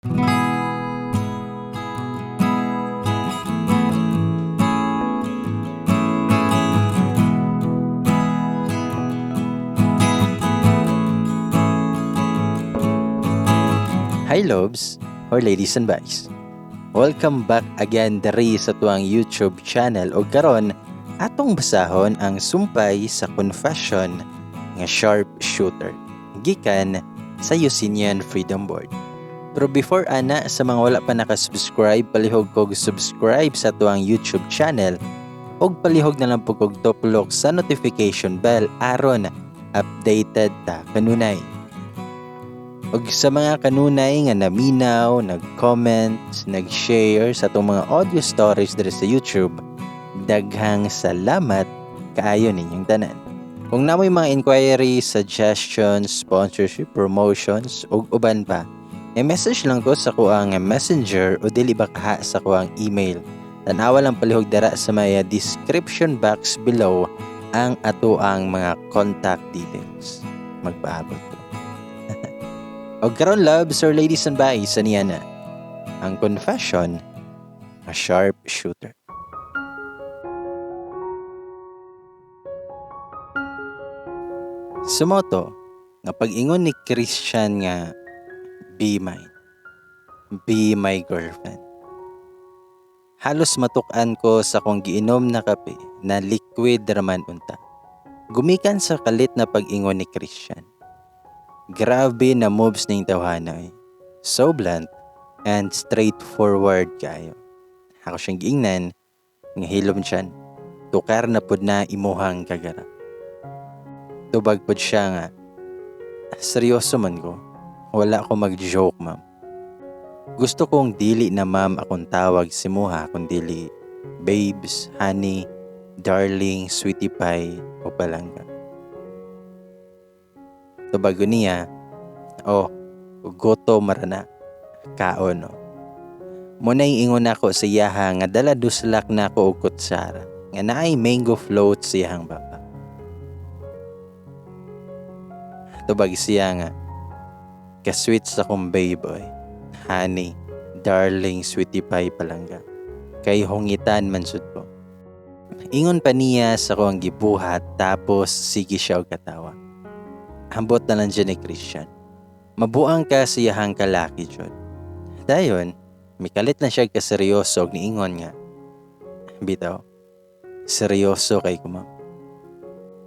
Hi Lobs, or ladies and boys. Welcome back again diri sa tuang YouTube channel o karon atong basahon ang sumpay sa confession nga sharpshooter gikan sa Yusinian Freedom Board. Pero before ana, sa mga wala pa nakasubscribe, palihog kog subscribe sa tuang YouTube channel og palihog na lang po kog tuplok sa notification bell aron updated ta kanunay. Og sa mga kanunay nga naminaw, nag-comment, nag-share sa itong mga audio stories dito sa YouTube, daghang salamat kaayo ninyong tanan. Kung namoy mga inquiries, suggestions, sponsorship, promotions, ug uban pa, message lang ko sa kuang messenger o dili ba kaha sa kuang email. Tanawa lang palihog dara sa may description box below ang ato ang mga contact details. Magpaabot ko. O karon loves or ladies and boys, aniya na ang confession a sharpshooter. Sumoto nga pag-ingon ni Christian nga be mine, be my girlfriend. Halos matukan ko sa kong giinom na kape na liquid raman unta. Gumikan sa kalit na pag-ingon ni Christian. Grabe na moves ning tawhanay. So blunt and straightforward kayo. Ako siyang giingnan, nga hilom siyan. Tukar na pud na imuhang kagara. Tubag pud siya nga, seryoso man ko. Wala ko mag-joke, ma'am. Gusto kong dili na ma'am akong tawag si muha, kung dili babes, honey, darling, sweetie pie, o palangga. Tubago niya, goto marana, kaon no. Munay ingon ako sa iyaha nga dala duslak na ako og kutsara, nga naay mango float sa iyahang baba. Tubag siya nga, ka-sweet sa kong baby, honey, darling, sweetie pie palangga. Kay hongitan man sud ko. Ingon pa niya sa kong gibuhat tapos sige siya og katawa. Hambot na lang dyan ni Christian. Mabuang ka siyahang kalaki dyan. Dayon, mikalit na siya kaseryoso og niingon nga. Bitaw, seryoso kay ko ma'am.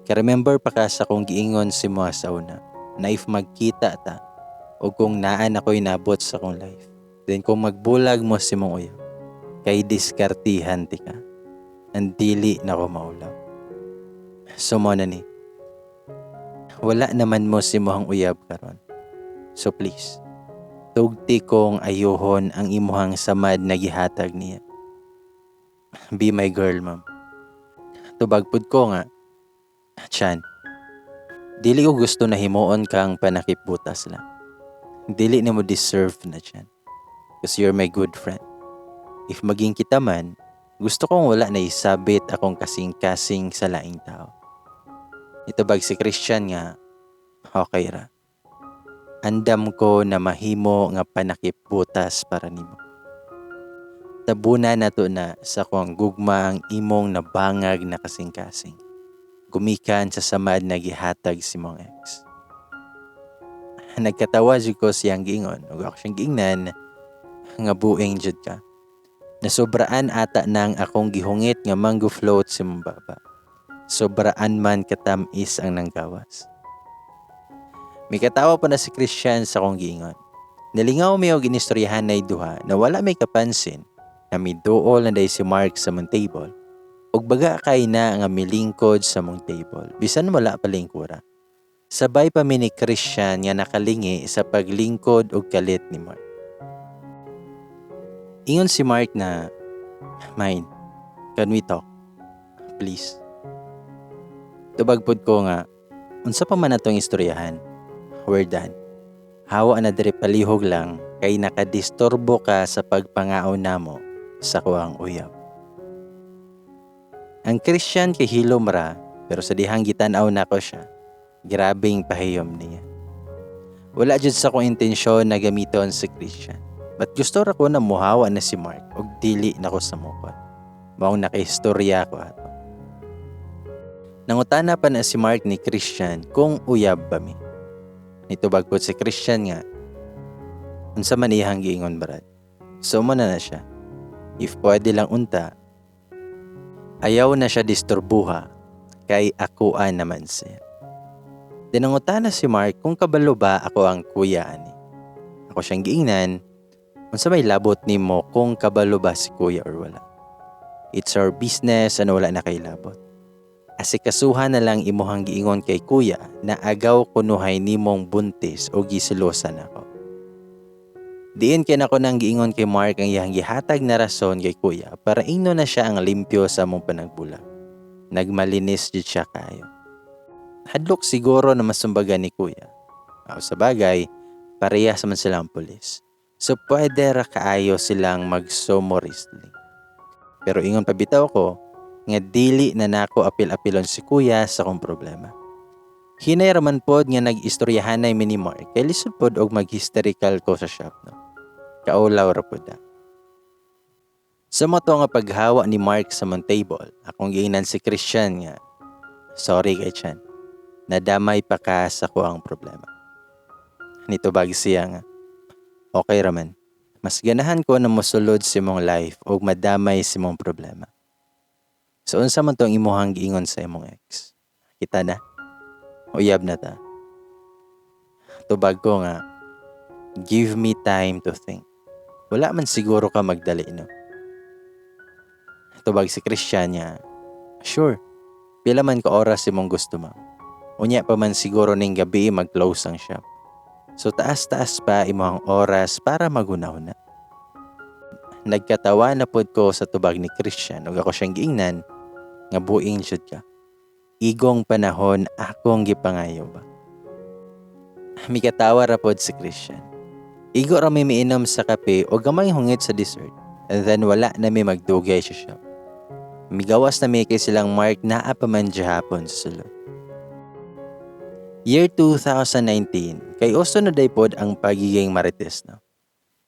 Ka-remember pa ka sa kong giingon si mo sa una, na if magkita ta, o kung naan ako'y nabot sa kong life, then kung magbulag mo si mong uyaw, kay diskartihan ti ka, ang dili na ko maulaw. Sumo na ni. Wala naman mo si mohang uyab karon. So please, tugti kong ayuhon ang imuhang samad na gihatag niya. Be my girl, ma'am. Tubagpud ko nga, Chan, dili ko gusto na himuon kang panakipbutas lang. Dili na mo deserve na Chan. Because you're my good friend. If maging kita man, gusto kong wala na isabit akong kasing-kasing sa laing tao. Itubag si Christian nga, okay ra. Andam ko na mahimo nga panakipbutas para nimo. Tabuna na to na sa kuang gugma ang imong nabangag na kasing-kasing. Gumikan sa samad na gihatag si mong ex. Nagkatawa jud ko siyang giingon, ug ako siyang giingnan nga buing jud ka. Nasobraan ata nang akong gihungit nga mango float si mong baba. Sobraan man katamis ang nanggawas. May katawa pa na si Christian sa kong giingon. Nalingaw mi og ginistoryahan na duha na wala may kapansin na miduol na day si Mark sa mong table. Og baga kay na nga milingkod sa mong table. Bisan wala pa lingkura. Sabay pa mi ni Christian nga nakalingi sa paglingkod og kalit ni Mark. Ingon si Mark na, "Mine, can we talk? Please." Tubagpod ko nga, unsa pa man atong istoryahan? We're done. Hawa na diri palihog lang kay nakadisturbo ka sa pagpangaon namo sa kuang uyab. Ang Christian kay hilom ra, pero sa dihang gitan-aw nako siya, grabing pahiyom niya. Wala jud sa kong intensyon na gamiton si Christian. But gusto ra ko na muhawa na si Mark og dili na ko sa mukod. Maong nakahistorya ko ato. Nangutana pa na si Mark ni Christian kung uyab ba mi. Nitubag po si Christian nga, unsa man iyang giingon brad. So mo na siya. If pwede lang unta, ayaw na siya disturbuha kay akuan naman siya. Dinangutana si Mark kung kabalo ba ako ang kuya ani. Ako siyang giingnan, unsa may labot nimo kung kabalo ba si kuya or wala. It's our business ano wala na kay labot. Asikasuhan na lang imuhang giingon kay kuya na agaw kunuhay nimong buntis o gisilosan ako. Diin kay nako nang giingon kay Mark ang iyang gihatag na rason kay kuya para ingno na siya ang limpyo sa among panagbulag. Nagmalinis jud siya kayo. Hadlok siguro na masumbaga ni kuya. Sa bagay, parehas man silang pulis. So pwede ra kaayo silang mag-sumo wrestling. Pero ingon pabitaw ko, nga dili na nako apil-apilon si kuya sa kong problema. Hinay raman pod nga nag-istoryahanay mi ni Mark kay lisod pod og mag-hysterical ko sa shop no. Kaulaw ra pod. Sa moto nga paghawa ni Mark sa mong table, akong giingnan si Christian nga, sorry kay Chan, nadamay pa ka sa ko ang problema. Nitubag siya nga, okay raman. Mas ganahan ko na mosulod si mong life o madamay si mong problema. So unsa man tong imuhang giingon sa imong ex? Kita na? Uyab na ta. Tubag ko nga, give me time to think. Wala man siguro ka magdali, no? Tubag si Christian niya, sure, pila man ka oras si mong gusto mo. Unya pa man siguro ning gabi mag-close ang shop. So taas-taas pa imong oras para maghunahuna. Nagkatawa na pod ko sa tubag ni Christian ug ako siyang giingnan nga buing jud ka. Igong panahon akong gipangayo ba. Mikatawa ra pod si Christian. Igo ra mi miinom sa kape o gamay hungit sa dessert. And then wala na mi magdugay sa shop. Migawas na mi kay silang Mark naa pa man hapon sa sulod. Year 2019, kay uso na day pod ang pagiging marites no.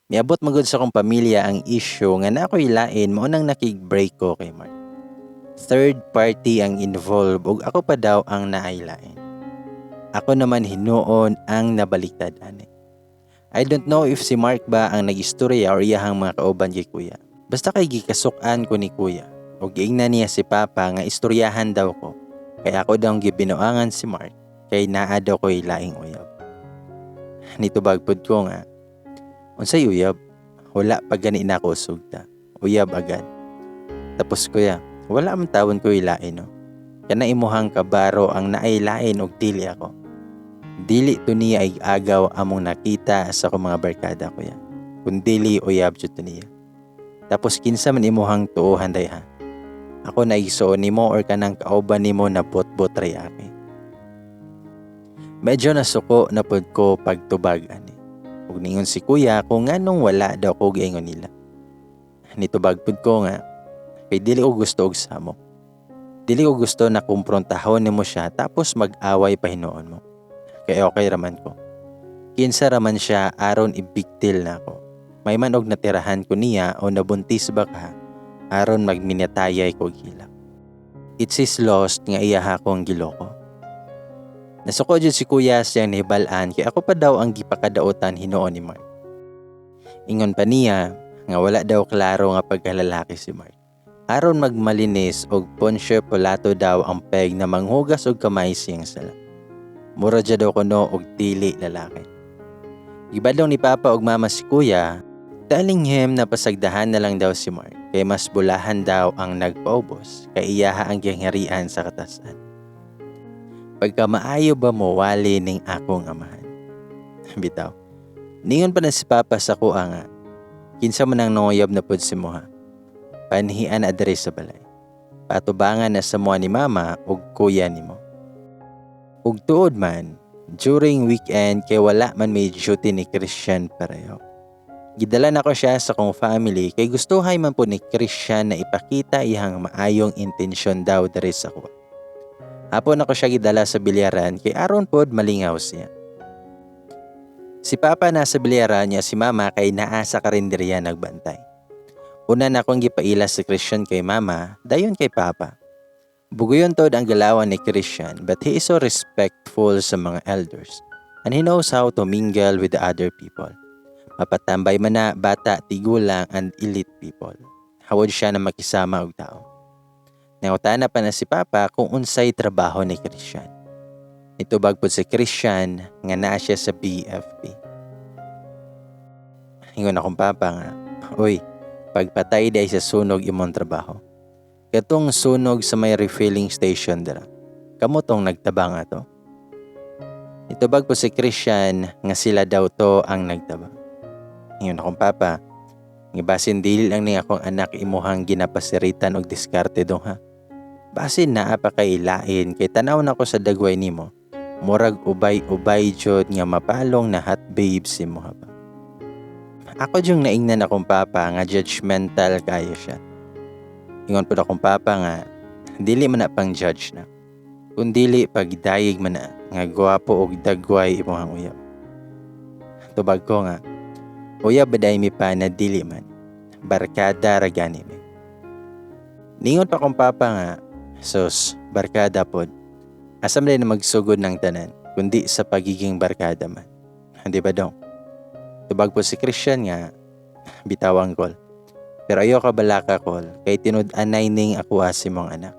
Miabot magud sa kong pamilya ang issue nga na ako'y lain mao nang nakig-break ko kay Mark. Third party ang involved ug ako pa daw ang naaylain. Ako naman hinuon ang nabaliktad ani. I don't know if si Mark ba ang nag-istorya or iyahang mga kauban kay kuya. Basta kay gikasukan ko ni kuya ug giingnan niya si papa nga istoryahan daw ko. Kaya ako daw gibinuangan si Mark kay naa daw ko'y laing uyab. Nitubag pod ko nga, unsay uyab? Wala pa gani na ako sugta. Uyab agad. Tapos kuya, wala man tawon ko'y lain no. Kana imuhang kabaro ang naaylain og dili ako. Dili to niya ay agaw among nakita sa akong mga barkada kuya. Kun dili uyab jud to niya. Tapos kinsa man imuhang tuohan day ha. Ako na igsuon nimo or kanang kauban nimo na bot-bot ray aki. Medyo nasuko na pod ko pagtubag ani. Ug ningon si kuya kung nganong wala daw ko giingon nila. Nitubag pod ko nga kay dili ko gusto og samo. Dili ko gusto na kumprontahon nimo siya tapos mag-away pa hinuon mo. Kay okay raman ko. Kinsa raman siya aron ibigtil na ako. May man og natirahan ko niya o nabuntis ba ka aron magminatayay ko gila. It's his loss nga iyaha kong giloko. Nasuko jud si kuya siyang nihibalaan kay ako pa daw ang gipakadaotan hinuon ni Mark. Ingon pa niya nga wala daw klaro nga pagkalalaki si Mark. Aron magmalinis og ponche polato daw ang peg na manghugas og kamay siyang sala. Mura dya daw kuno og dili lalaki. Ibadong ni papa og mama si kuya, telling him na pasagdahan na lang daw si Mark kay mas bulahan daw ang nagpaubos kay iyaha ang gihangharian sa katasan. Pagka maayo ba mo wali ning akong amahan? Bitaw. Ningon pa na si papa sa kuha nga. Kinsa man ang nanguyab na pod si Moha. Panhian adre sa balay. Patubangan na sa mua ni mama ug kuya nimo. Ug tuod man, during weekend kay wala man may duty ni Christian pareho. Gidala na ko siya sa kong family kay gustuhay man po ni Christian na ipakita iyang maayong intensyon daw diri sa kuha. Hapon ako siya gidala sa bilyaran kay aron pod malingaw siya. Si Papa nasa bilyaran niya, si Mama kay naa sa karinderya nagbantay. Una na akong gipaila si Christian kay Mama, dayon kay Papa. Buguyon tod ang galawan ni Christian, but he is so respectful sa mga elders and he knows how to mingle with the other people. Mapatambay man na bata, tigulang and elite people. Hawod siya na makisama og tao. Nangutana pa na si Papa kung unsay trabaho ni Christian. Itubag po si Christian nga naa siya sa BFP. Ingon akong Papa nga, "Uy, pagpatay day sa sunog imong trabaho. Katong sunog sa may refilling station dira. Kamo tong nagtabang ato." Itubag po si Christian nga sila daw to ang nagtabang. Ingon akong Papa, nga basin dili lang ni akong anak imuhang ginapasiritan og diskarte dong ha. Basin naa pa kay lain kay tanaw na ko sa dagway nimo. Murag ubay-ubay jud nga mapalong na hot babes si mo ha ba. Ako jung naingnan akong Papa nga judgmental kayo siya. Ingon po akong Papa nga dili man na pang judge na. Kung dili pagdayeg man na nga gwapo og dagway imong uyab. Tubag ko nga, uyab baday mi pa na dili man. Barkada ragani mi. Ningon pa akong Papa nga, sus, barkada pod. Asam rin na magsugod ng tanan, kundi sa pagiging barkada man. Hindi ba dong? Tubag po si Christian nga, bitawang kol. Pero ayo ka balaka kol, kay tinud-anay ning ako si mong anak.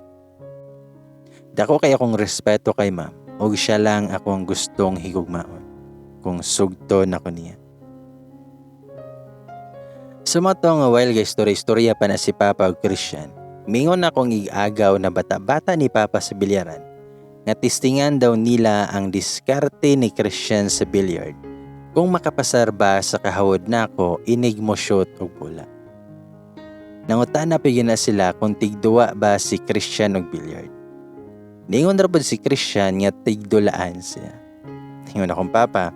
Dako kay akong respeto kay ma'am, og siya lang akong gustong higugmaon, kung sugton ako niya. Sumato nga while guys, storya pa na si Papa og Christian. Mingon akong igagaw na bata-bata ni Papa sa bilyaran. Nga testingan daw nila ang diskarte ni Christian sa billiard. Kung makapasar ba sa kahawod nako, inig mo shoot og bola. Nangutan na pigin na sila kung tigduwa ba si Christian og billiard. Ningon ra pud si Christian nga tigdulaan siya. Ingon akong Papa,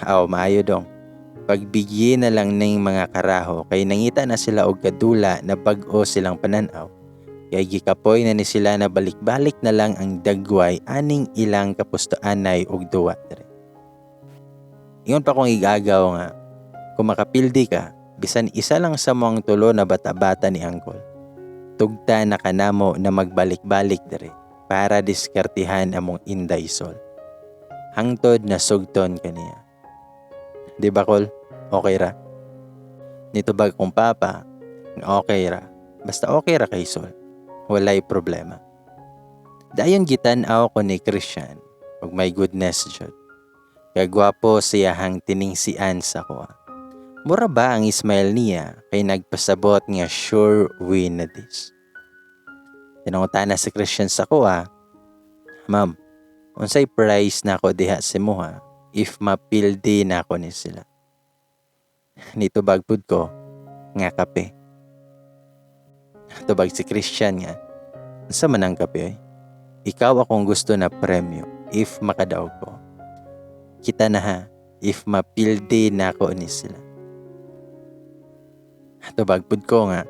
"Aw, maayo dong. Pagbigyan na lang ng mga karaho kay nangita na sila og kadula na bag-o silang pananaw. Kaya gikapoy na ni sila na balik-balik na lang ang dagway aning ilang kapustoanay og duwa dere." Ingon pa kong igagaw nga, kung makapildi ka, bisan isa lang sa mong tulo na bata-bata ni Angkol. Tugta na kanamo na magbalik-balik dere para diskartihan among Inday Sol. Hangtod na sugton kaniya. Di ba Kol? Okay ra? Nitubag kong Papa, okay ra. Basta okay ra kay Sol. Walay problema. Dayon gitan-aw ko ni Christian, ug my goodness jud. Kagwapo siyahang tiningsian sa ko. Mura ba ang smile niya kay nagpasabot nga sure win na this. Tinangutan na si Christian sa ko "Ma'am, unsay price na ako diha si moha if mapildi na ako ni sila?" Nitubag pud ko nga kape. Tubag si Christian nga, "Sa man ang kape? Ikaw akong gusto na premyo if makadaog ko. Kita na ha, if mapildi na ako ni sila." Tubag pud ko nga,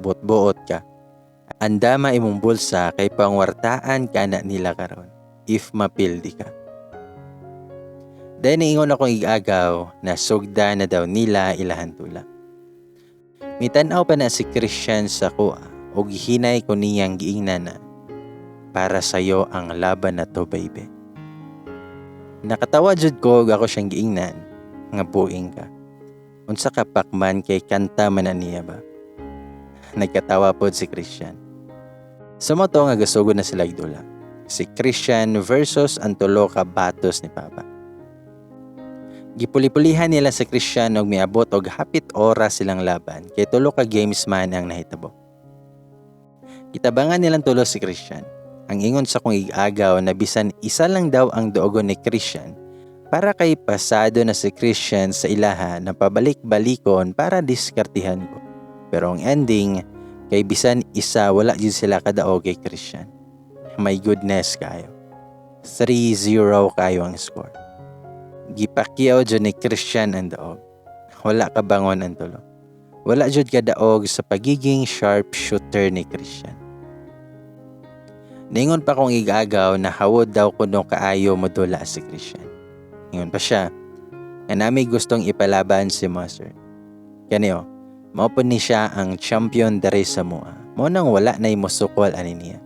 buot-buot ka. Andama imong bulsa kay pangwartaan ka na nila karon if mapildi ka. Dahil niingon akong igagaw na sugda na daw nila ilahan tula. Mitanaw pa na si Christian sa kuha o gihinay ko niyang giingnan na, "Para sa'yo ang laban na to, baby." Nakatawa jud ko ako siyang giingnan nga buing ka. Unsa ka pakman kay kanta man na niya ba? Nagkatawa pod si Christian. Sumato nga gasugod na sila idula. Si Christian versus ang tulo ka batos ni Papa. Gipuli-pulihan nila sa Christian og miabot og hapit oras silang laban kay tulo ka games man ang nahitabo. Itabangan nilang tulo si Christian. Ang ingon sa kong igagaw na bisan isa lang daw ang duogon ni Christian para kay pasado na si Christian sa ilaha na pabalik-balikon para diskartihan ko. Pero ang ending kay bisan isa wala jud sila kadaog kay Christian. My goodness kayo. 3-0 kayo ang score. Gipakyaw jud ni Christian ang daog. Wala ka bangon ang tulo. Wala jud ka daog sa pagiging sharp shooter ni Christian. Ningon pa kong igagaw na hawod daw kuno kaayo modula si Christian. Ningon pa siya, nga nami gustong ipalaban si Master. Kaniyo, mao po ni siya ang champion dere sa mua. Mao nang wala na musukol ani niya.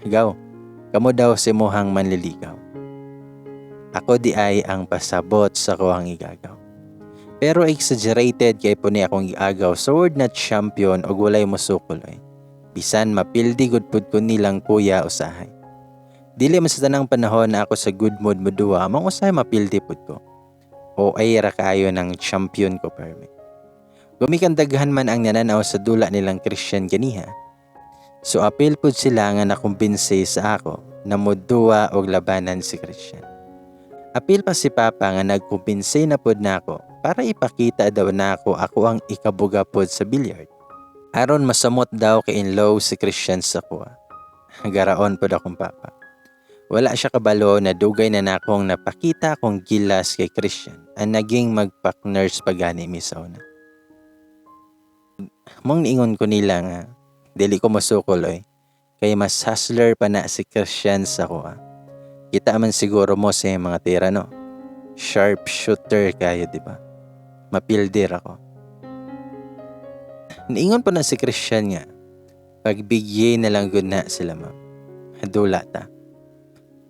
Gaw, kamo daw si muhang manliligaw. Ako di ay ang pasabot sa kuhang igagaw. Pero exaggerated kay po ni akong iagaw sa word na champion og walay musukol oy. Bisan mapildi gud pud ko nilang kuya usahay. Dili man sa tanang panahon na ako sa good mood moduwa, mong usahay mapildi pud ko. O ay ra kaayo ng champion ko permi. Gumikan daghan man ang nananaw sa dula nilang Christian ganiha. So apil pud sila nga nakumbinsi sa ako na moduwa og labanan si Christian. Apil pa si Papa nga nagkumbinsi na pud nako para ipakita daw nako ako ang ikabuga pud sa billiard. Aron masamot daw kay in-law si Christian sa kuha. Garaon pud akong Papa. Wala siya kabalo na dugay na nakong napakita kong gilas kay Christian ang naging magpak-nurse pagani misaw na. Mong niingon ko nila nga, dili ko masukol oy, kay mas hustler pa na si Christian sa kuha. Kita man siguro mo sa mga tira no. Sharp shooter kayo, di ba? Mapildir ako. Niingon pa na si Christian nga, pagbigye na lang gud na sila ma'am. Dula ta.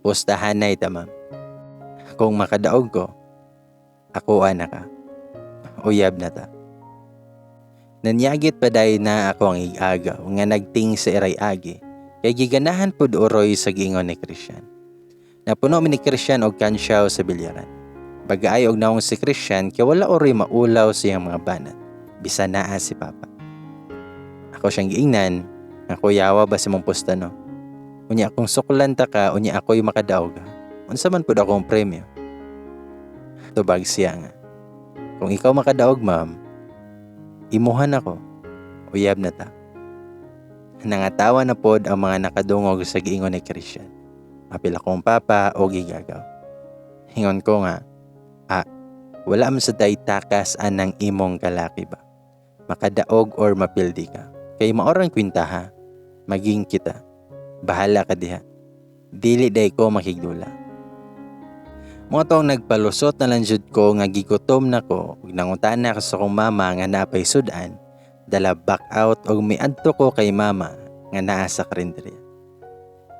Pustahan na ita ma'am. Kung makadaog ko, ako ana ka. Uyab na ta. Nanyagit pa dahi na ako ang igagaw nga nagting sa iray agi kay giganahan pud uroy sa giingon ni Christian. Napuno mi ni Christian og kansyaw sa bilyaran. Bagaay og naong si Christian kay wala uroy maulaw siyang mga banat. Bisan naa si Papa. Ako siyang giingnan, nga kuyawa ba si mong pusta no? Unya kung suklan ta ka, unya ako'y makadaog ka. Unsa man pud akong premyo? Tubag siya nga. Kung ikaw makadaog ma'am, imuhan ako. Uyab na ta. Nangatawa na pod ang mga nakadungog sa giingon ni Christian. Apil akong Papa o gigagaw. Hingon ko nga, wala man sa day takas anang imong kalaki ba? Makadaog or mapildi ka. Kay maorang kwintaha, maging kita. Bahala ka diha. Dili day ko makigdula. Mga tong nagpalusot na lang jud ko nga gigutom na ko ug nanguntan na ko sa kong mama nga napay sudan, dala back out og miadto ko kay mama nga naa sa karinderya.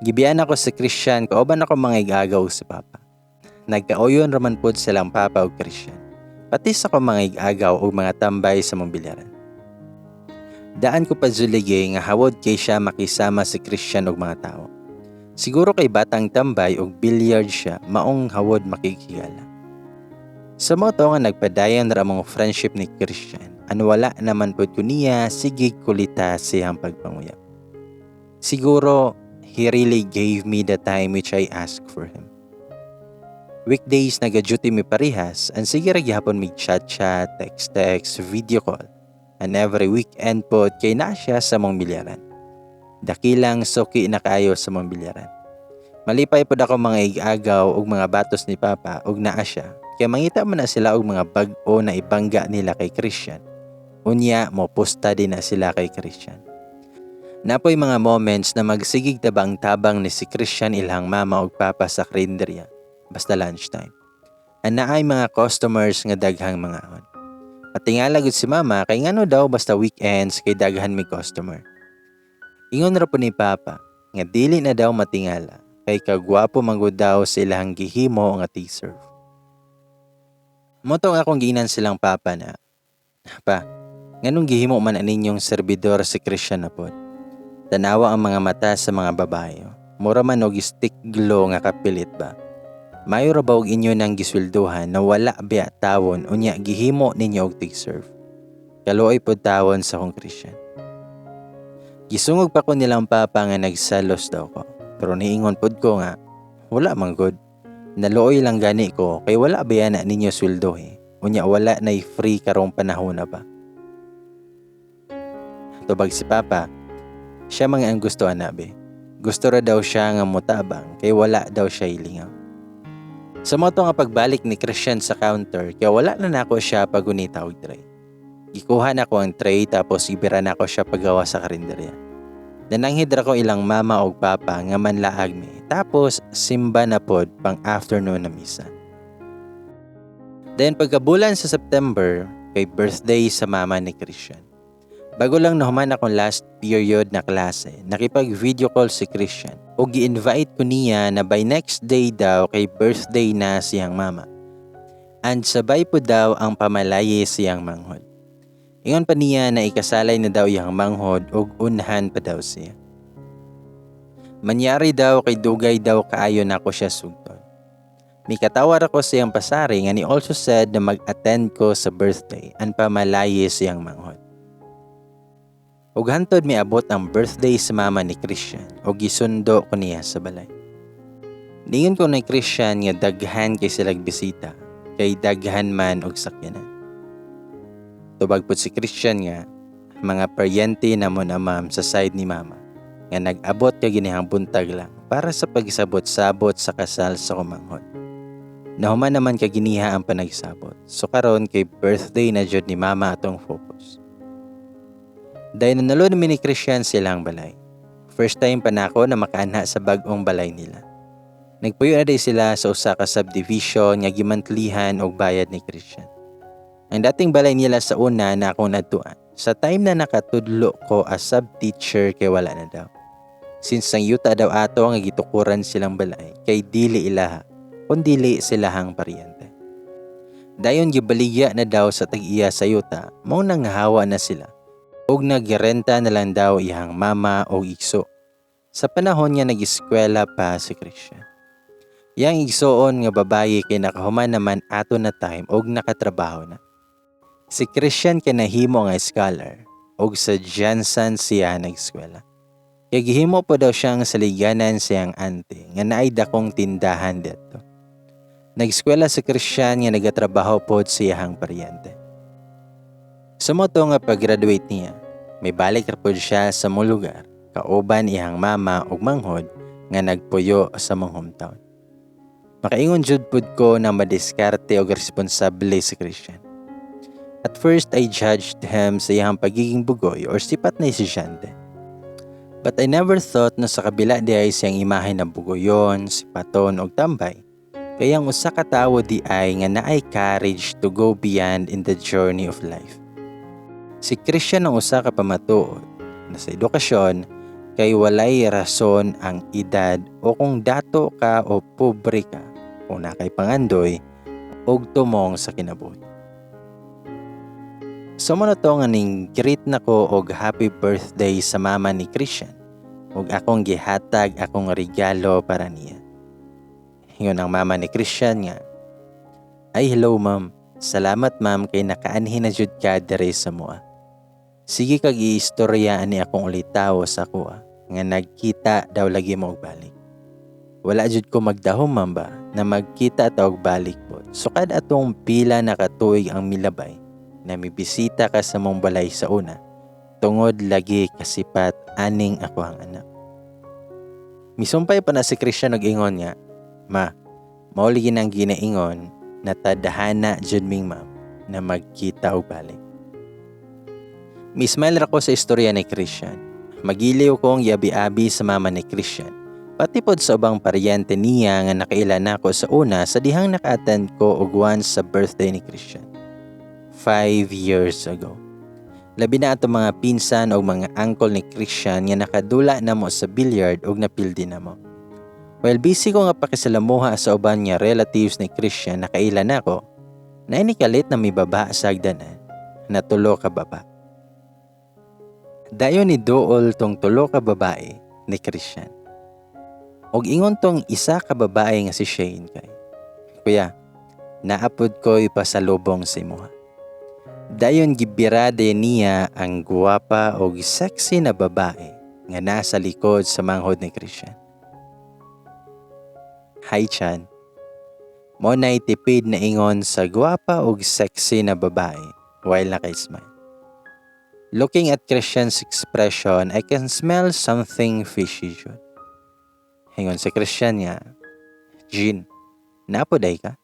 Gibiyan ako si Christian kauban ako mga igagaw si Papa. Nagkauyon raman pod silang Papa ug Christian. Pati sa ko mga igagaw ug mga tambay sa mong bilyaran. Daan ko pa zulige nga hawod kay siya makisama si Christian ug mga tao. Siguro kay batang tambay ug billiard siya, maong hawod makikigala. Sa moto nga nagpadayon ra mong friendship ni Christian, wala naman pod ko niya sige kulita siyang pagpanguyap. Siguro he really gave me the time which I asked for him. Weekdays naga-duty mi parehas, and sige ra gihapon mig chat-chat, text-text, video call. And every weekend pod kay naa siya sa mong bilyaran. Dakilang suki na kaayo sa mong bilyaran. Malipay pod ako mga igagaw ug mga batos ni Papa ug naa siya. Kaya mangita man na sila og mga bag-o na ibangga nila kay Christian. Unya mo posta din na sila kay Christian. Napoy mga moments na magsigig tabang-tabang ni si Christian ilang mama ug Papa sa karinderya. Basta lunchtime. Naay mga customers nga daghang mga on. Patingala gud si Mama kay ngano daw basta weekends kay daghan mi customer. Ingon ra po ni Papa nga dili na daw matingala kay kagwapo man gud daw sa ilang gihimo nga tea-serve. Motong akong giinan silang Papa na, Pa, nganong gihimo man aninyong serbidor si Christian na pod? Tanawa ang mga mata sa mga babae. Mura man og stick glow nga kapilit ba? Mayo ra ba og inyo nang gisweldohan na wala biya tawon unya gihimo ninyo og tig-serve. Kaluoy pod tawon sa kong Christian. Gisungog pa ko nilang Papa nga nagsalos daw ko. Pero niingon pod ko nga, wala man gud. Naluoy lang gani ko kay wala biya na ninyo sweldo Unya wala nay free karong panahon na ba. Tubag si Papa, siya mga ang gusto anabe. Gusto ra daw siya nga mutabang kay wala daw siya ilingaw. Sa moto nga pagbalik ni Christian sa counter, kaya wala na nako siya pagunita og tray. Gikuha na ko ang tray tapos ibira na ko siya pagawa sa karinderya. Nananghid ra ko ilang mama og Papa nga manlaag mi. Tapos simba na pod pang afternoon na misa. Then pagkabulan sa September, kay birthday sa mama ni Christian. Bago lang nahuman akong last period na klase, nakipag-video call si Christian o gi-invite ko niya na by next day daw kay birthday na siyang mama. And sabay po daw ang pamalaye siyang manghod. Ingon pa niya na ikasalay na daw iyang manghod o unahan pa daw siya. Manyari daw kay dugay daw kaayo na ako siya sugton. May katawar ako siyang pasari nga ni also said na mag-attend ko sa birthday and pamalaye siyang manghod. Ug hantod may abot ang birthday sa mama ni Christian o gisundo ko niya sa balay. Ningon ko ni Christian nga daghan kay silang bisita, kay daghan man og sakyanan. Tubag po si Christian nga, mga paryente na mo na ma'am sa side ni mama, nga nag-abot ka ginihang buntag lang para sa pagsabot-sabot sa kasal sa kumanghod. Nahuman naman ka giniha ang panagsabot, so karon kay birthday na jud ni mama atong focus. Dahil nanalo namin ni Christian silang balay. First time pa na ako na makaanha sa bagong balay nila. Nagpuyo na din sila sa usa ka subdivision nga gimantlihan og bayad ni Christian. Ang dating balay nila sa una na akong natuan, sa time na nakatudlo ko as sub-teacher kay wala na daw. Since ang yuta daw ato nga gitukuran silang balay, kay dili ilaha, kundili silahang paryente. Dayon gibaligya na daw sa tag-iya sa yuta, mao nang hawa na sila. Og nagrenta na lang daw iyang mama o igso. Sa panahon nga nag-eskwela pa si Christian. Yang igsoon nga babaye kay nakahuman naman ato na time og nakatrabaho na. Si Christian kay nahimo nga scholar og sa Jansen siya nag-eskwela. Kaya gihimo po daw siyang saliganan siyang auntie nga naay dakong tindahan dito. Nag-eskwela si Christian nga nagatrabaho pod siyang paryente. Sa moto nga pag-graduate niya, may balik ra pod siya sa mong lugar, kauban iyang mama ug manghod nga nagpuyo sa mong hometown. Makaingon jud pod ko na madiskarte og responsable si Christian. At first I judged him sa iyang pagiging bugoy or sipat na estudyante. But I never thought na sa kabila di ay siyang imahe na bugoyon, sipaton og tambay. Kaya ang usa ka tawo di ay nga naay courage to go beyond in the journey of life. Si Christian ang usa ka pamatuod na sa edukasyon kay walay rason ang edad o kung dato ka o pobre ka o nakay pangandoy og tumong sa kinabuhi. So mo na to nga ning greet nako og happy birthday sa mama ni Christian ug akong gihatag akong regalo para niya. Ingon ang mama ni Christian nga, "Ay hello ma'am, salamat ma'am kay nakaanhin na jud ka diri sa mua. Sige kag iistorya ani akong ulitaw sa kuha nga nagkita daw lagi mo og balik. Wala jud ko magdahom ma'am ba na magkita ta og balik po. Sukad atong pila na katuig ang milabay na mibisita ka sa mong balay sa una. Tungod lagi kasipat aning ako ang anak." Misumpay pa na si Christian og ingon nga, "Ma, mauli ginang ginaingon na tadhana jud ming ma'am na magkita og balik." Mismile ra ko sa istorya ni Christian. Magiliw kong yabi-abi sa mama ni Christian. Pati pod sa ubang paryente niya nga nakailan ako sa una sa dihang naka-attend ko og once sa birthday ni Christian. 5 years ago. Labi na ato mga pinsan o mga uncle ni Christian nga nakadula na mo sa billiard o napildi na mo. While busy ko nga pakisalamuha sa uban nga relatives ni Christian nakailan ako, nainikalit na may baba sa agdanan na tulo ka baba. Dayon ni Dool tong tulo ka babae ni Christian. Og ingon tong isa ka babae nga si Shane kay, "Kuya, naapod ko'y pasalubong sa imuha." Dayon gibirada niya ang guwapa og sexy na babae nga nasa likod sa manghod ni Christian. "Hi Chan." Mo na'y tipid na ingon sa guwapa og sexy na babae while naka-smile. Looking at Christian's expression, I can smell something fishy jud. Hingon si Christian nga, "Jean, napoday ka?"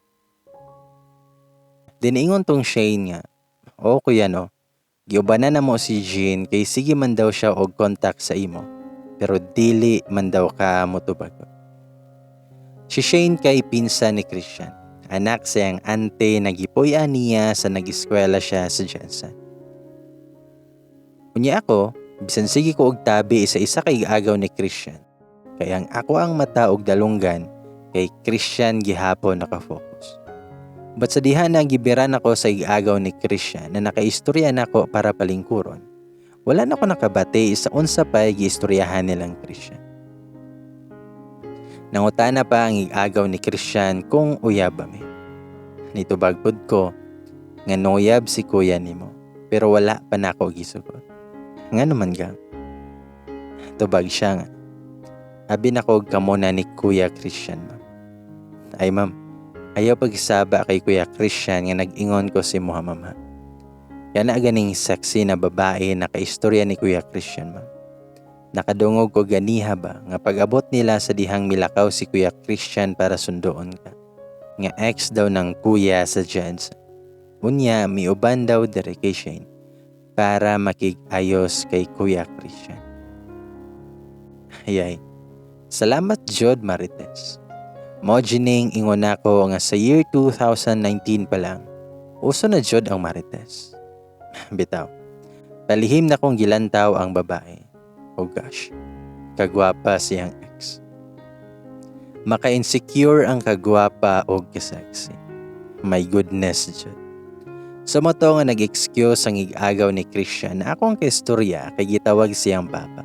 Diniingon tong Shane nga, "O kuya no, giubanan na mo si Jean kay sige man daw siya og contact sa imo, pero dili man daw ka motubag." Si Shane kay pinsan ni Christian. anak siyang ante nagipuy-an niya sa nag-eskwela siya sa Jensen. Unya ako, bisan sige ko og tabi sa isa kay agaw ni Christian. Kaya ang ako ang mata og dalunggan kay Christian gihapon nakafocus. But sa diha na gibiran ako sa igagaw ni Christian na nakaistorya nako para palingkuron, wala na ko nakabati sa unsa pa giistoryahan nilang Christian. Nangutana pa ang igagaw ni Christian kung uyab ba mi. Nitubag pud ko nga noyab si kuya nimo, pero wala pa nako gisugot. Nga naman gang. Tubag siya nga. Abi nako kamo na ni Kuya Christian, ma'am. Ay ma'am, ayaw pagsaba kay Kuya Christian nga nag-ingon ko si Muhammad, ma'am. Yan na ganing sexy na babae na kaistorya ni Kuya Christian, ma'am. Nakadungog ko ganiha ba nga pag-abot nila sa dihang milakaw si Kuya Christian para sundoon ka. Nga ex daw ng kuya sa Jensen. Unya, miuban daw dere kay Shane para makig-ayos kay Kuya Christian. Ayay. Salamat Jod Marites. Mojining ingon ako nga sa year 2019 pa lang, uso na Jod ang Marites. Bitaw. Palihim na kong gilantaw ang babae. Oh gosh, kagwapa siyang ex. Maka-insecure ang kagwapa o kasexy. My goodness Jod. Sa moto nga nag-excuse ang igagaw ni Christian na akong kaistorya kay gitawag siyang papa.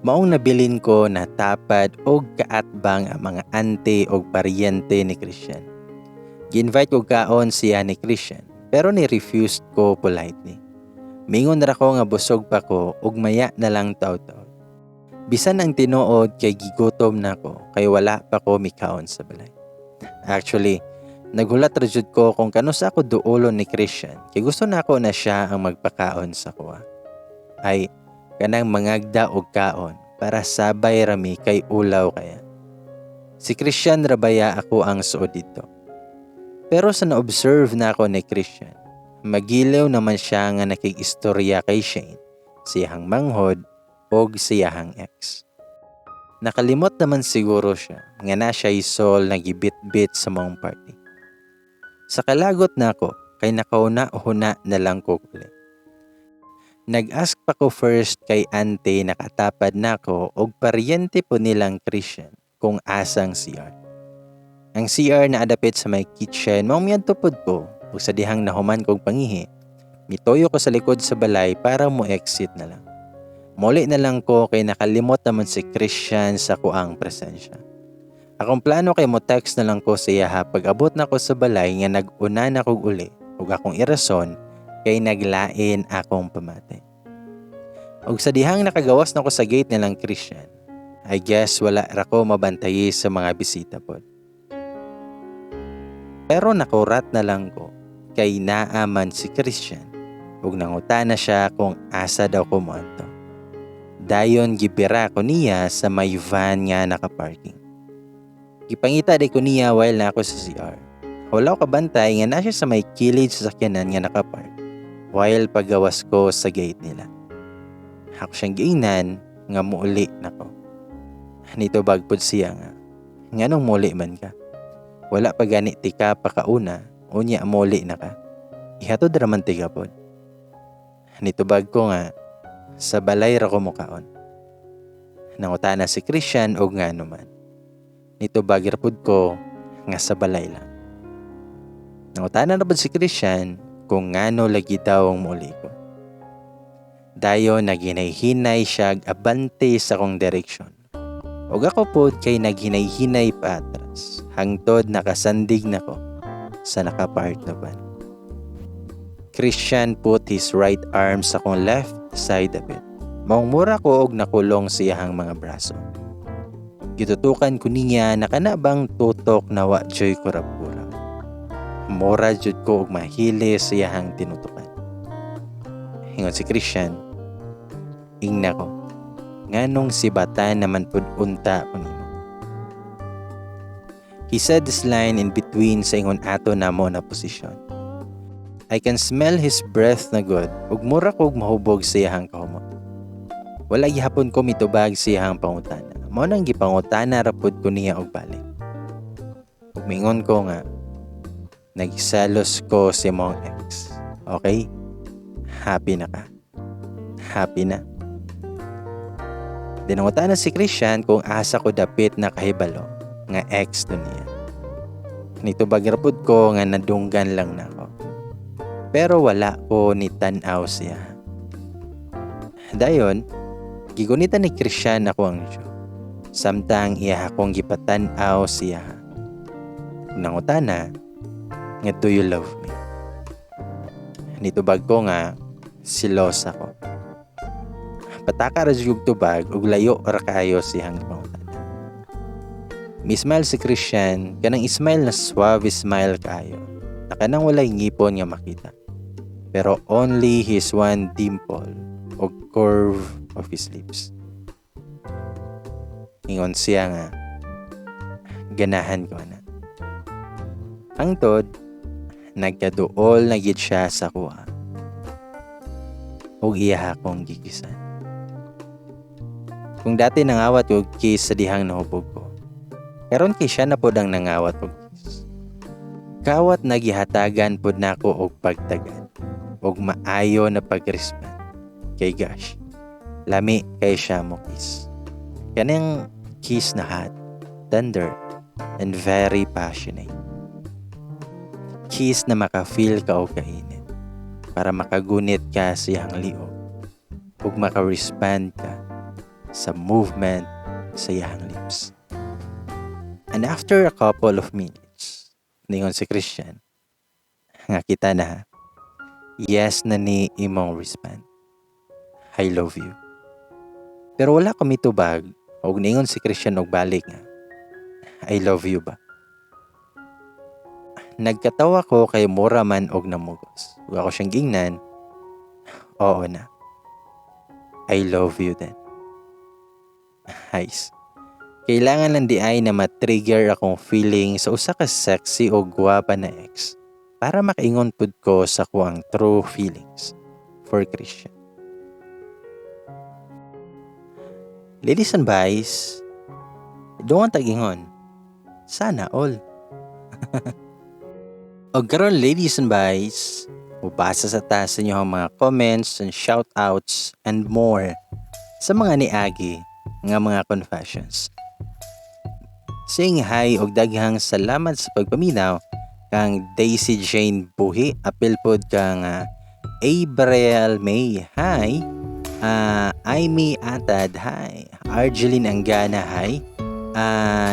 Maong nabilin ko na tapad o kaatbang ang mga ante o paryente ni Christian. Gi-invite ko kaon siya ni Christian pero ni-refused ko politely. Mingon ra ko nga busog pa ko ug maya na lang taw-taw. Bisan ang tinuod kay gigutom na ko kay wala pa ko mikaon sa balay. Actually, naghulat ra jud ko kung kanus ako duolon ni Christian kay gusto na ako na siya ang magpakaon sa kuha. Ay, kanang mangagda og kaon para sabay rami kay ulaw kaya. Si Christian rabaya ako ang suod dito. Pero sa na-observe na ako ni Christian, magilaw naman siya nga nakig-istorya kay Shane, siyahang manghod o siyahang ex. Nakalimot naman siguro siya nga na siya isol nagibit-bit sa mong party. Sa kalagot na ako, kay nakauna-huna na lang ko ulit. Nag-ask pa ko first kay ante nakatapad na ko og paryente po nilang Christian kung asang CR. Ang CR na adapit sa may kitchen, maong miyantupod ko ug sa dihang nahuman kong pangihi, mitoyo ko sa likod sa balay para mo exit na lang. Muli na lang ko kay nakalimot naman si Christian sa kuang presensya. Akong plano kay mo text na lang ko siya pag abot na ko sa balay nga nag-una na kog uli ug akong irason kay naglain akong pamatay. Ug sa dihang nakagawas na ko sa gate nilang Christian, I guess wala ra ko mabantayi sa mga bisita pod. Pero nakurat na lang ko kay naaman si Christian ug nangutana siya kung asa daw ko moadto. Dayon gibira ko niya sa may van nga nakaparking. Gipangita day ko niya while na ako sa CR. Wala ko kabantay nga na siya sa may kilid sa sakyanan nga nakapark while paggawas ko sa gate nila. Ako siyang giingnan nga muuli na ko. Nito bagpod siya nga. Nga nung muli man ka. Wala pa gani tika pa kauna unya muli na ka. Ihatod raman tika pod. Nito bag ko nga sa balay ra ko mukaon. Nangutana si Christian og ngano man. Nito bagir pud ko nga sa balay lang. Nangutana na pud si Christian kung ngano lagi daw ang muli ko. Dayon naghinay-hinay siya abante sa kong direksyon. Og ako pod kay naghinay-hinay pa atras. Hangtod nakasandig na ko sa nakapark na van. Christian put his right arm sa kong left side of it. Maungmura ko og nakulong siyahang mga braso. Gitutukan ko niya na kanabang tutok na wa joy ko rapura. Mura jud ko og mahili siyahang tinutukan. Hingon si Christian, ingna ko, nganong si bata naman pud unta ko nimo. He said this line in between sa ingon ato namo na posisyon. I can smell his breath na good ug mura kog mahubog siyahang kahumot. Wala gihapon ko mitubag siyahang pangutana. Mao nang gipangutana ra pud ko niya og balik. Umingon ko nga, nagselos ko si mong ex. Okay? Happy na ka? Happy na? Dinangutan na si Christian kung asa ko dapit na kahibalo nga ex to niya. Nito bagrapod ko nga nadunggan lang na ako. Pero wala ko ni tanaw siya. Dayon, gigunitan ni Christian ako ang Diyo. Samtang iya akong gipatanaw siya. Nangutan na, nga do you love me? Nitubag ko nga, silos ako. Pataka ra jud tubag ug layo ra kaayo siyang pangutan. Mi-smile si Christian, kanang smile na suave smile kaayo. Na kanang walay ngipon nga makita. Pero only his one dimple o curve of his lips. Ingon siya nga, ganahan ko na. Ang tod, nagkaduol na gid siya sa kuha. Ug iya akong gikisan. Kung dati nangawat og kiss sa dihang nahubog ko, karon kay siya na pod ang nangawat og kiss. Kawat nagihatagan pod nako og pagtagad, og maayo na pag-respond. Kay gosh, lami kay siya mo kiss. Kanang kiss na hot, tender, and very passionate. Kiss na maka-feel ka o kainit para makagunit ka sa iyang liog ug maka-respond ka sa movement sa iyang lips. And after a couple of minutes, ningon si Christian, nga kita na, yes na ni imong respond. I love you. Pero wala ko mitubag, og ningon si Christian og balik nga, I love you ba? Nagkatawa ko kay mura man og namugos. Ug ako siyang gingnan, oo na. I love you then. Guys, kailangan lang di ay na matrigger akong feeling sa usa ka sexy o gwapa na ex para makaingon pud ko sa kuang true feelings for Christian. Ladies and boys, doon tag-ingon. Sana all. O karon ladies and boys, mubasa sa taas sa inyo ang mga comments and shoutouts and more sa mga niagi nga mga confessions. Sing hi og daghang salamat sa pagpaminaw kang Daisy Jane Buhi, apil pod kang Abriel May, hi. Aimee Atad, hi. Arjeline Angana, hi.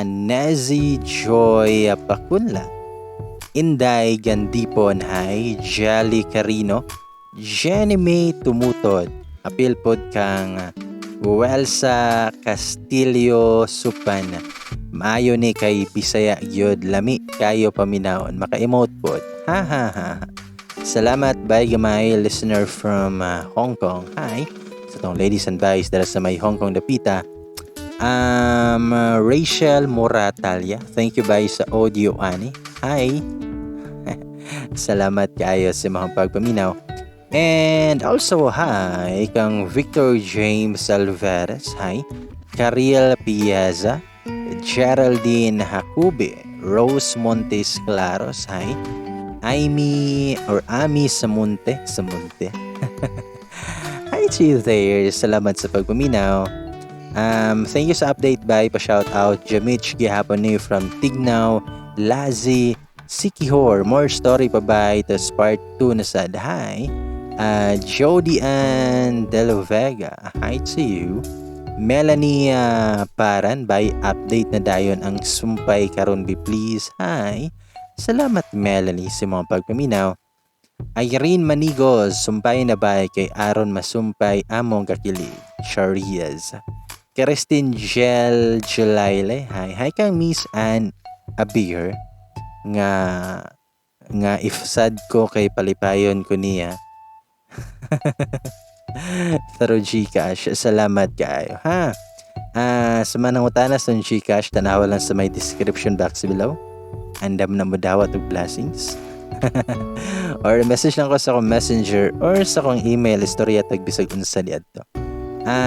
Nazi Joy Pakunla, Inday Gandipon, hi. Jolly Carino, Jenny May Tumutod, apil pod kang Welsa Castillo Supan. Maayo ni kay Bisaya gyud, lami kayo paminawon, maka-emote pod. Ha ha ha. Salamat by gamay listener from Hong Kong. Hi. Sa tong ladies and boys dara sa may Hong Kong dapita. Rachel Moratalia. Thank you by sa audio ani. Hi. Salamat kayo sa mga pagpaminaw. And also, hi, kang Victor James Alvarez, hi, Cariel Piazza, Geraldine Hakube, Rose Montes Claros, hi, Ami Samunte, hi to you there, salamat sa pagpaminaw. Thank you sa update by pa-shout out, Jamich gihapon ni from Tignaw, Lazi, Sikihor, more story pa ba, tas part 2 na sad, hi. Jody Ann De La Vega, hi to you. Melanie Paran, by update na dayon ang sumpay karon bi please, hi. Salamat Melanie sa mga pagpaminaw. Irene Manigos, sumpay na ba kay Aaron masumpay among kakilig, Shariaz. Christine Gel Julaile, hi. Hi kang Miss Ann Abir nga if sad ko kay palipayon ko niya. Pero Gcash, salamat kayo, ha. Sa manang utanas ng Gcash, tanawa lang sa may description box below. Andam na mo dawat og blessings. Or message lang ko sa akong messenger or sa akong email, istorya tagbisag unsa diadto.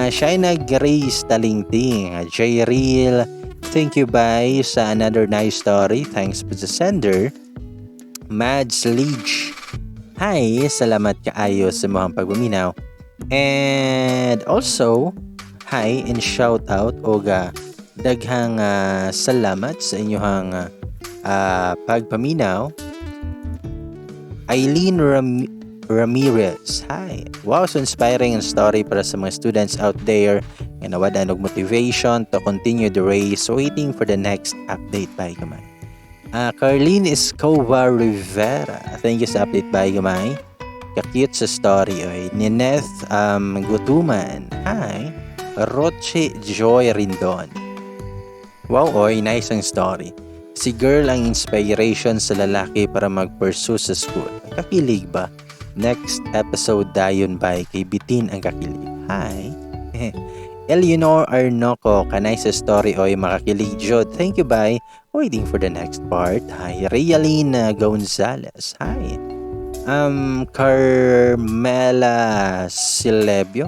Shaina Grace Talingting, Jayril thank you bye sa another nice story. Thanks po sa sender. Mads Leach. Hi, salamat kaayo sa mga pagpaminaw. And also, hi and shout out oga daghang salamat sa inyong pagpaminaw. Eileen Ramirez. Hi. Wow, so inspiring and story para sa mga students out there nga nawadan og motivation to continue the race, waiting for the next update by gamay. Carlene Escobar Rivera. Thank you sa update by gamay. Ka-cute sa story oy. Nineth Gutuman. Hi. Roche Joy Rindon. Wow, oy, nice ang story. Si girl ang inspiration sa lalaki para mag-pursue sa school. Kakilig ba? Next episode dayon by kay Bitin ang kakilig. Hi. Eleanor Arnoco, kanay sa story oy makakilig jud. Thank you bye. Waiting for the next part. Hi. Realina Gonzalez. Hi. Carmela Silebio.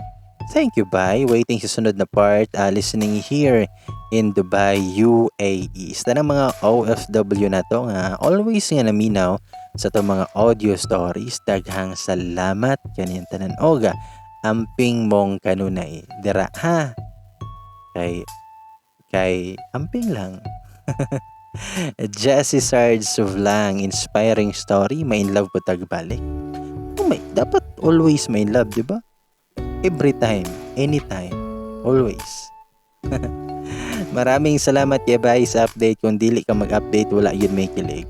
Thank you bye. Waiting sa sunod na part. Listening here in Dubai, UAE. Sa tanang mga OFW na to nga always nga naminaw sa itong mga audio stories. Daghang salamat kanin tanan oga. Amping mong kanunay. Dira ha. Kay amping lang. Jessie Sarge Suvlang, inspiring story. May in love po tagbalik. Dapat always may in love, di ba? Every time, anytime, always. Maraming salamat yabay sa update. Kung dili ka mag-update, wala yun may kilig.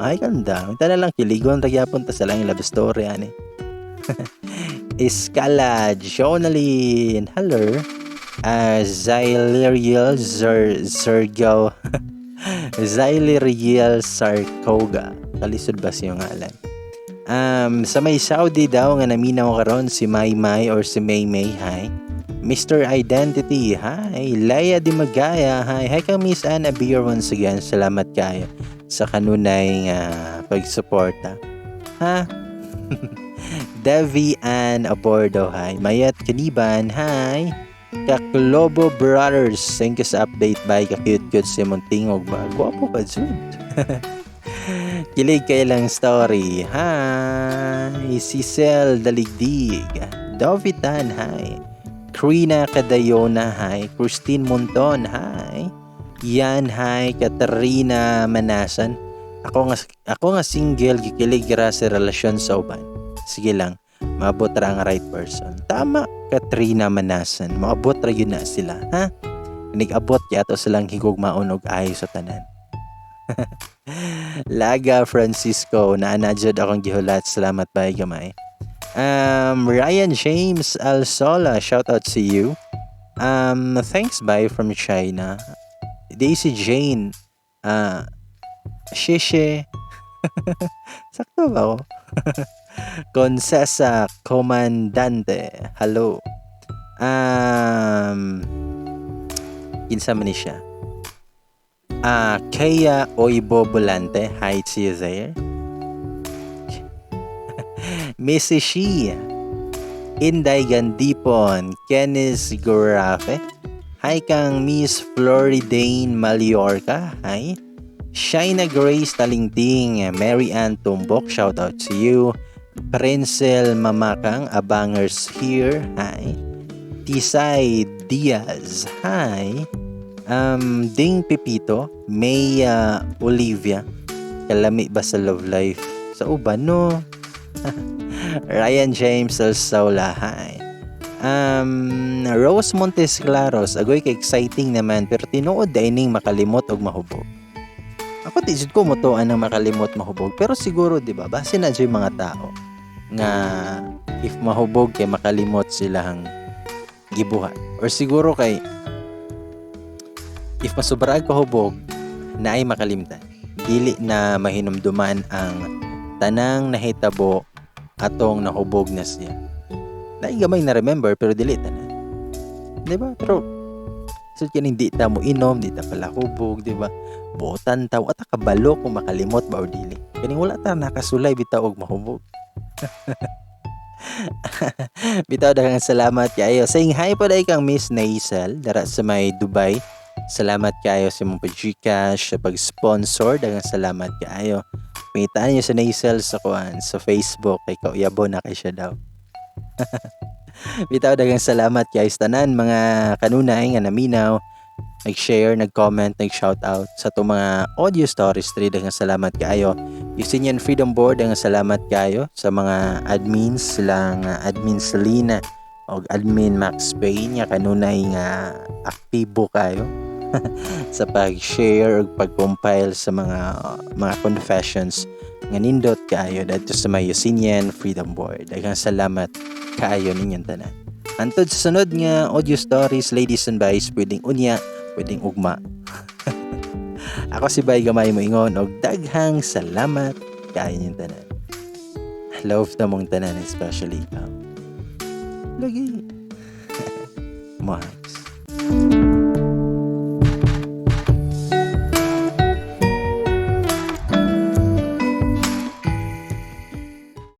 Ay ganda. Punta na lang kiligon. Tagyapon ta sa lang yung love story. Ani. Iskala Jonalyn. Hello. Zyleriel Zergao. Zyleriel Sarkoga. Kalisod ba siyang ngalan? Sa may Saudi daw nga naminaw karon si Maymay or si Maymay. Hi. Mr. Identity. Hi. Laya Di Magaya. Hi. Hi ka Miss Anna Beer once again. Salamat kayo sa kanunay pagsuporta. Ha? Devi Ann Abordo. Hi. Mayat Kaniban. Hi. Kaklobo Brothers. Thank you sa update by ka-cute-cute si Montingog ba? Gwapo ka Jud. Kilig kayo lang story. Hi. Cecil Daligdig. Dovitan. Hi. Krina Cadayona. Hi. Christine Monton. Hi. Yan. Hi. Katarina Manasan. Ako nga single. Gikilig ra sa relasyon sa uban. Sige lang. Maabot ra ang right person. Tama. Katrina Manasan. Maabot ra yun na sila. Ha? Nag-abot yato silang higugmaon og ayo sa tanan. Laga Francisco, naanadjod akong gihulat. Salamat ba gamay. Ryan James Alsola, shout out to you. Thanks bye from China. Daisy Jane, Shishe. Sakto ba ako? Concesa Comandante, hello. Kinsa man ni siya? Kaya Oibo Volante. Hi to you there. Missy Shi. Inday Gandipon. Kenneth Gorafe. Hi kang Miss Floridane Mallorca. Hi. Shaina Grace Talingting. Mary Ann Tumbok. Shout out to you. Princel Mamakang. Abangers here. Hi. Tisay Diaz. Hi. Ding Pipito, May Olivia, kalami ba sa love life? Sa uban, no? Ryan James Alsaula, hi. Rose Montes Claros, agoy ka exciting naman, pero tinuod dining makalimot og mahubog. Ako tisid ko mo to anang makalimot mahubog, pero siguro, di ba, base na dyan mga tao, nga if mahubog kay makalimot silang gibuhat. Or siguro kay if masubraan ka hubog, na ay makalimtan. Dili na mahinumduman ang tanang nahitabo atong nahubog na siya. Dahil gamay na remember, pero dili tanan. Diba? Pero, so kaning di ta mo inom, di ta pala hubog, diba? Buotan taw, at kabalo kung makalimot ba o dili. Kaning wala ta nakasulay, bitaw og mahubog. Bitaw daghang salamat kayo. Saying hi po dahil kang Miss Naisal, dara sa may Dubai, Salamat kayo sa mong pag-Gcash, sa pag-sponsor. Daghang salamat kayo. Pangitaan niyo sa Naisel sa kuan sa Facebook kay kauyabo na kay siya daw. Bitaw daghang salamat kayo sa tanan mga kanunay nga naminaw, nag-share, nag-comment, nag-shoutout sa to mga audio stories. Daghang salamat kayo. Usinian Freedom Board, daghang salamat kayo sa mga admins silang admin Selena o admin Max Payne nga kanunay nga aktibo kayo sa pag-share o pag-compile sa mga confessions nga nindot kayo dito sa may Usinian Freedom Board. Daghang salamat kaayo ninyong tanan. Antod sa sunod nga audio stories, ladies and boys, pwedeng unya, pwedeng ugma. Ako si Bay Gamay mo ingon og daghang salamat kaayo ninyong tanan. Love na mong tanan, especially ikaw. Lagi. Mahal.